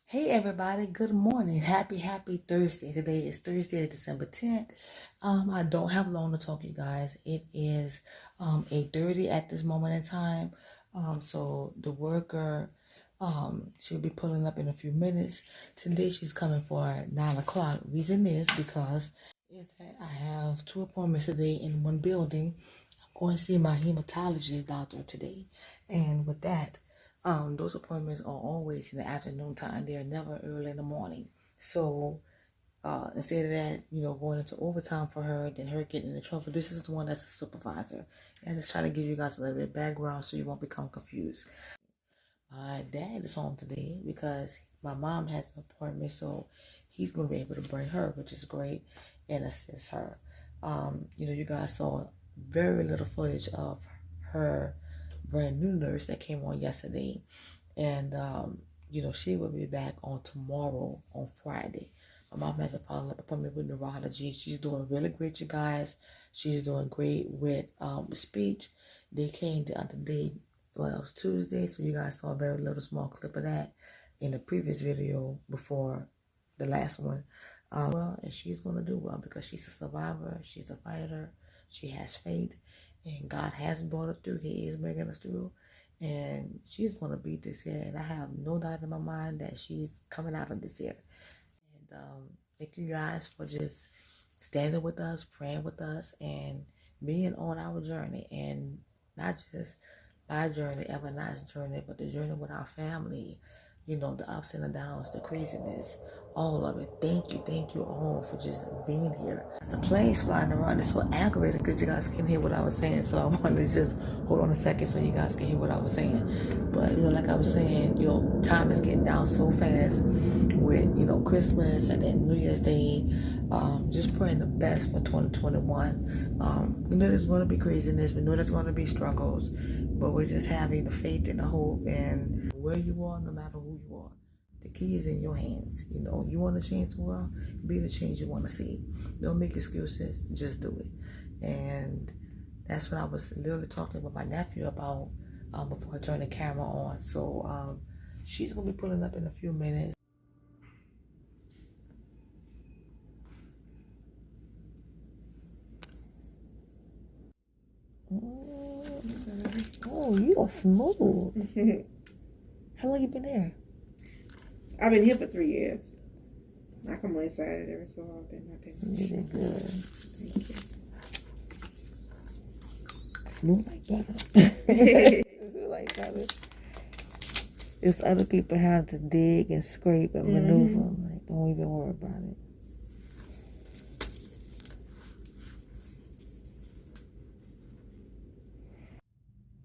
Hey everybody, good morning. Happy Thursday. Today is Thursday, December 10th. I don't have long to talk, you guys. It is 8:30 at this moment in time. So the worker she'll be pulling up in a few minutes. Today she's coming for 9 o'clock. Reason is because is that I have 2 appointments today in one building. I'm going to see my hematologist doctor today. And with that, those appointments are always in the afternoon time. They are never early in the morning. So instead of that, going into overtime for her, then her getting into trouble. This is the one that's a supervisor. And I just try to give you guys a little bit of background so you won't become confused. My dad is home today because my mom has an appointment, so he's going to be able to bring her, which is great, and assist her. You guys saw very little footage of her brand new nurse that came on yesterday, and she will be back on tomorrow, on Friday. My mom has a follow-up appointment with neurology. She's doing really great, you guys. She's doing great with speech. They came the other day. Well, it was Tuesday, so you guys saw a very little small clip of that in the previous video before the last one. And she's going to do well because she's a survivor. She's a fighter. She has faith, and God has brought her through. He is bringing us through, and she's going to beat this year. And I have no doubt in my mind that she's coming out of this year. And thank you guys for just standing with us, praying with us, and being on our journey. And not just my journey, Evernine's journey, but the journey with our family, the ups and the downs, the craziness, all of it. Thank you all for just being here. It's a plane's flying around. It's so aggravated because you guys can hear what I was saying. So I wanted to just hold on a second so you guys can hear what I was saying. But, like I was saying, time is getting down so fast with, Christmas and then New Year's Day. Just praying the best for 2021. We know there's going to be craziness. We know there's going to be struggles. But we're just having the faith and the hope, and where you are, no matter who you are, the key is in your hands. You want to change the world, be the change you want to see. Don't make excuses, just do it. And that's what I was literally talking with my nephew about before I turned the camera on. So she's going to be pulling up in a few minutes. Oh, you are smooth. How long you been there? I've been here for 3 years. I come on inside every so often. You did good. Thank you. Smooth like butter. Smooth like butter. It's other people have to dig and scrape and maneuver. Like, don't even worry about it.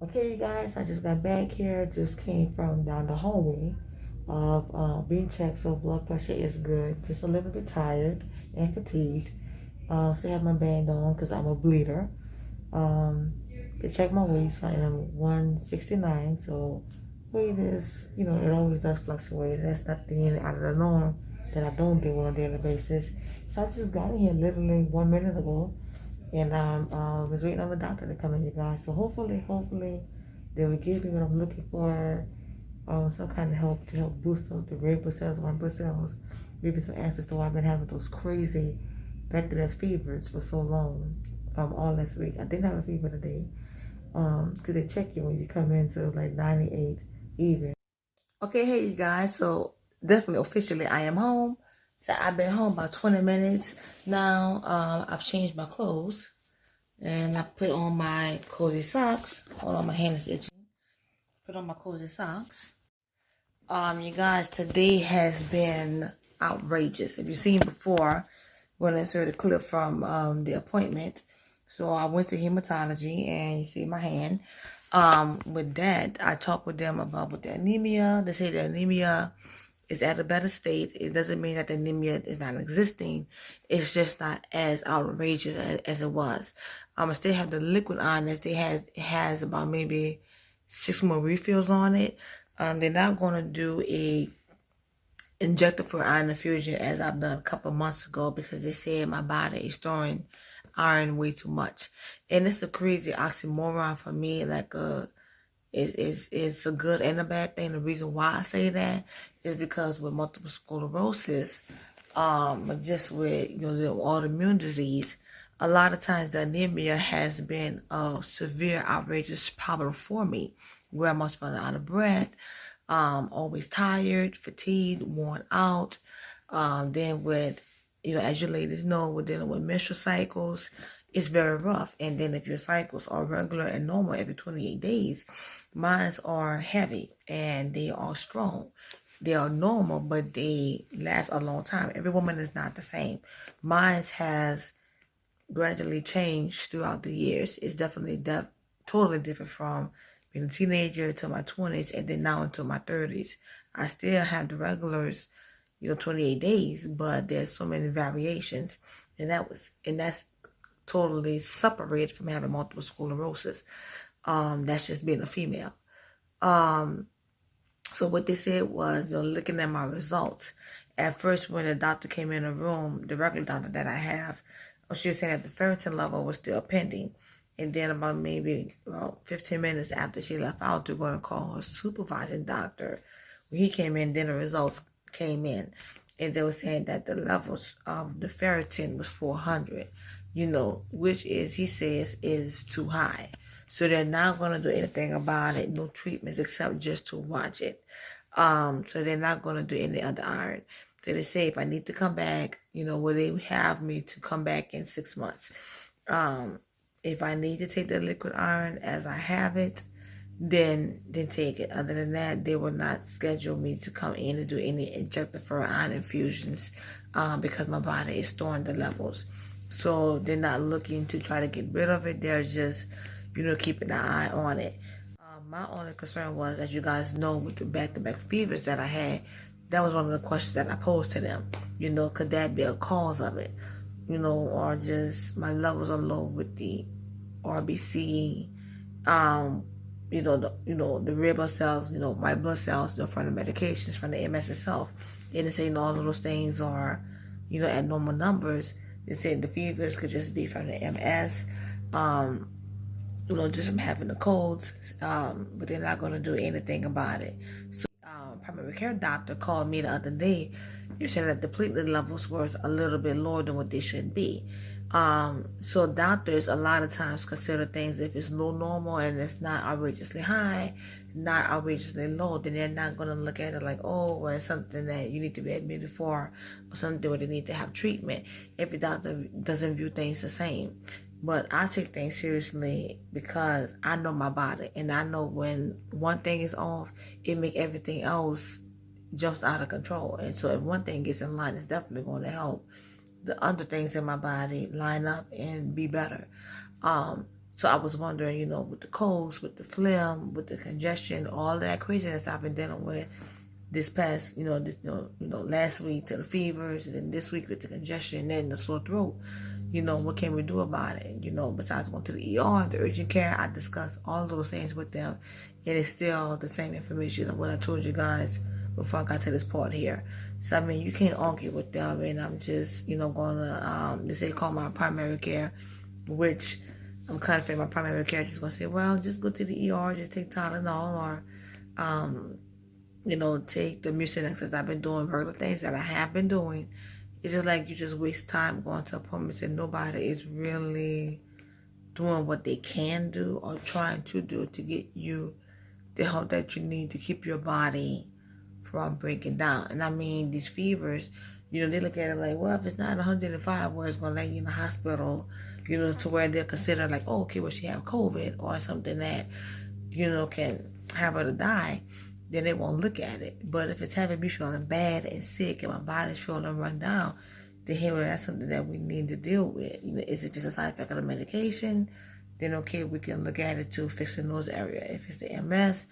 Okay, you guys, I just got back here. Just came from down the hallway of being checked, so blood pressure is good. Just a little bit tired and fatigued. Still have my band on because I'm a bleeder. They checked my weight, so I am 169. So weight is, it always does fluctuate. That's nothing out of the norm that I don't do on a daily basis. So I just got in here literally 1 minute ago. And was waiting on the doctor to come in, you guys. So hopefully, they will give me what I'm looking for. Some kind of help to help boost up the red blood cells, white blood cells. Maybe some answers to why I've been having those crazy back-to-back fevers for so long. All last week. I didn't have a fever today. Because they check you when you come in, so it was like 98 even. Okay, hey you guys. So definitely officially I am home. So I've been home about 20 minutes now. I've changed my clothes and I put on my cozy socks. Hold on, my hand is itching. Put on my cozy socks. You guys, today has been outrageous. If you've seen before, we're gonna insert a clip from the appointment. So I went to hematology and you see my hand. With that, I talked with them about with the anemia. They say the anemia is at a better state. It doesn't mean that the anemia is not existing. It's just not as outrageous as it was. I still have the liquid on that they had. It has about maybe 6 more refills on it. They're not going to do a injector for iron infusion as I've done a couple of months ago because they said my body is storing iron way too much. And it's a crazy oxymoron for me, like It's a good and a bad thing. The reason why I say that is because with multiple sclerosis, just with the autoimmune disease, a lot of times the anemia has been a severe, outrageous problem for me, where I'm always feeling out of breath, always tired, fatigued, worn out. Then with as you ladies know, we're dealing with menstrual cycles. It's very rough. And then if your cycles are regular and normal every 28 days, mine are heavy and they are strong. They are normal, but they last a long time. Every woman is not the same. Mine has gradually changed throughout the years. It's definitely totally different from being a teenager to my 20s and then now into my 30s. I still have the regulars, 28 days, but there's so many variations. And that's totally separated from having multiple sclerosis. That's just being a female. So what they said was, looking at my results. At first, when the doctor came in the room, the regular doctor that I have, she was saying that the ferritin level was still pending. And then about maybe 15 minutes after she left out to go and call her supervising doctor, when he came in, then the results came in. And they were saying that the levels of the ferritin was 400, which he says is too high. So they're not going to do anything about it, no treatments except just to watch it. So they're not going to do any other iron. So they say if I need to come back, will they have me to come back in 6 months? If I need to take the liquid iron as I have it, then take it. Other than that, they will not schedule me to come in and do any injectable iron infusions because my body is storing the levels. So they're not looking to try to get rid of it. They're just keeping an eye on it. My only concern was, as you guys know, with the back-to-back fevers that I had, that was one of the questions that I posed to them. Could that be a cause of it? Or just my levels are low with the RBC, the red blood cells, white blood cells, from the medications, from the MS itself. And they say, all of those things are, at normal numbers. They say the fevers could just be from the MS, just from having the colds, but they're not going to do anything about it. So, primary care doctor called me the other day. You're saying that the platelet levels were a little bit lower than what they should be. So doctors a lot of times consider things, if it's low normal and it's not outrageously high, not outrageously low, then they're not going to look at it like, oh, well, it's something that you need to be admitted for, or something where they need to have treatment. Every doctor doesn't view things the same. But I take things seriously because I know my body, and I know when one thing is off, it make everything else jumps out of control. And so if one thing gets in line, it's definitely going to help the other things in my body line up and be better. So I was wondering, with the colds, with the phlegm, with the congestion, all that craziness I've been dealing with this past, last week to the fevers, and then this week with the congestion and then the sore throat. What can we do about it? Besides going to the ER, the urgent care, I discussed all those things with them, and it's still the same information of what I told you guys before I got to this part here. So, you can't argue with them, and I'm just, gonna, they say call my primary care, which I'm kind of my primary care just gonna say, well, just go to the ER, just take Tylenol, or, take the Mucinex, as I've been doing regular things that I have been doing. It's just like you just waste time going to appointments and nobody is really doing what they can do or trying to do to get you the help that you need to keep your body from breaking down. And these fevers, they look at it like, well, if it's not 105, where it's going to lay you in the hospital, to where they'll consider like, oh, okay, well, she have COVID or something that, can have her to die, then they won't look at it. But if it's having me feeling bad and sick and my body's feeling run down, then hey, well, that's something that we need to deal with. Is it just a side effect of the medication? Then okay, we can look at it to fixing those areas. If it's the MS,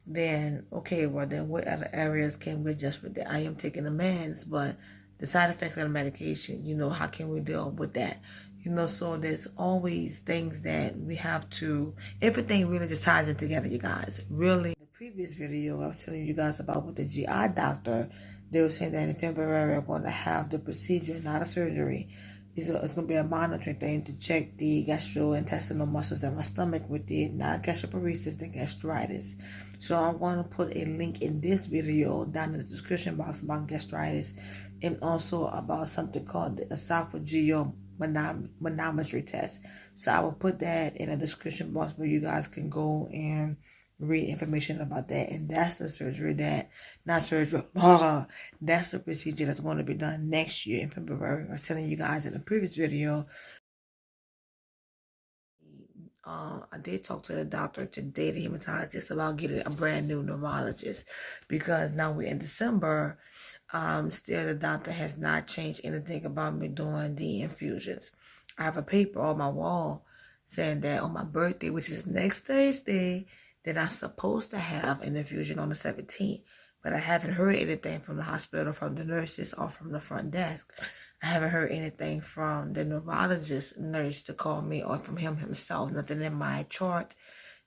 then okay, well then what other areas can we adjust with that? I am taking the meds, but the side effects of the medication, how can we deal with that? So there's always things that we have to, everything really just ties in together, you guys. Really, in the previous video, I was telling you guys about with the GI doctor, they were saying that in February, we're going to have the procedure, not a surgery, It's going to be a monitoring thing to check the gastrointestinal muscles in my stomach with the not gastroparesis, the gastritis. So I'm going to put a link in this video down in the description box about gastritis, and also about something called the esophageal manometry test. So I will put that in the description box where you guys can go and read information about that. And that's the surgery that's the procedure that's going to be done next year in February. I was telling you guys in the previous video, I did talk to the doctor today, the hematologist, about getting a brand new neurologist, because now we're in December. Still the doctor has not changed anything about me doing the infusions. I have a paper on my wall saying that on my birthday, which is next Thursday, that I'm supposed to have an infusion on the 17th. But I haven't heard anything from the hospital, from the nurses, or from the front desk. I haven't heard anything from the neurologist nurse to call me, or from him himself. Nothing in my chart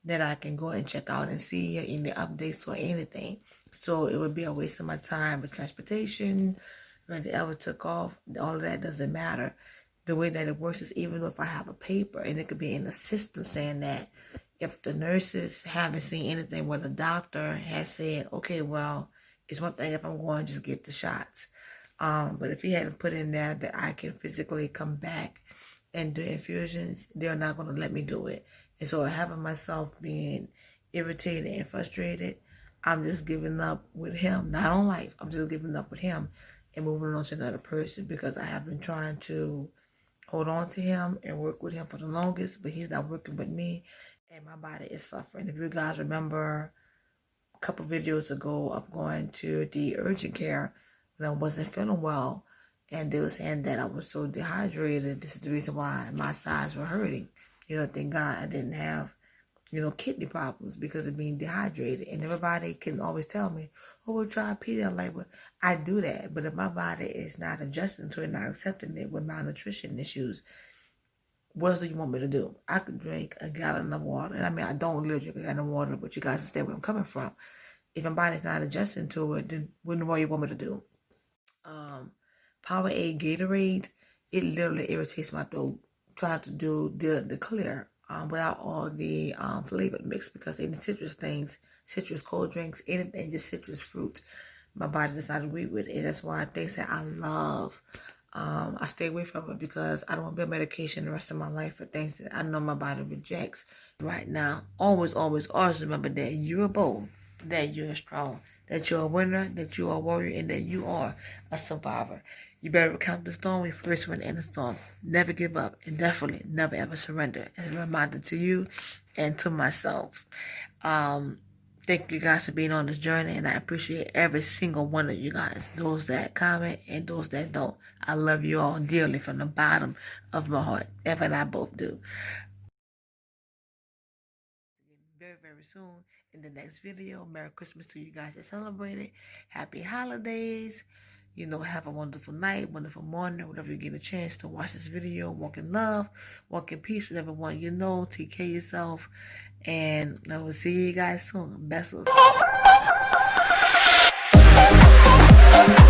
that I can go and check out and see any updates or anything. So it would be a waste of my time with transportation. When it ever took off, all of that doesn't matter. The way that it works is, even if I have a paper and it could be in the system saying that, if the nurses haven't seen anything where the doctor has said, okay, well, it's one thing if I'm going to just get the shots. But if he hadn't put in there that I can physically come back and do infusions, they're not going to let me do it. And so having myself being irritated and frustrated, I'm just giving up with him. Not on life. I'm just giving up with him and moving on to another person, because I have been trying to hold on to him and work with him for the longest, but he's not working with me, and my body is suffering. If you guys remember a couple videos ago of going to the urgent care when I wasn't feeling well, and they were saying that I was so dehydrated, this is the reason why my sides were hurting. Thank God I didn't have, kidney problems because of being dehydrated. And everybody can always tell me, oh, we'll try Pedialyte. Like, well, I do that. But if my body is not adjusting to it, not accepting it with malnutrition issues, what else do you want me to do? I could drink a gallon of water. And I mean, I don't literally drink a gallon of water, but you guys understand where I'm coming from. If my body's not adjusting to it, then what do you want me to do? Powerade Gatorade, it literally irritates my throat trying to do the clear without all the flavored mix, because any citrus things, citrus cold drinks, anything, just citrus fruit, my body does not agree with it. That's why things that I love, I stay away from it, because I don't want to be on medication the rest of my life for things that I know my body rejects. Right now, always, always, always remember that you're bold, that you're strong, that you're a winner, that you are a warrior, and that you are a survivor. You better count the storm when you first went in the storm. Never give up, and definitely never ever surrender. As a reminder to you and to myself. Thank you guys for being on this journey, and I appreciate every single one of you guys. Those that comment and those that don't. I love you all dearly from the bottom of my heart. Ever and I both do. Very, very soon in the next video. Merry Christmas to you guys that celebrate it. Happy holidays. Have a wonderful night, wonderful morning, whatever you get a chance to watch this video. Walk in love, walk in peace with everyone you know. Take care of yourself. And I will see you guys soon. Best of luck.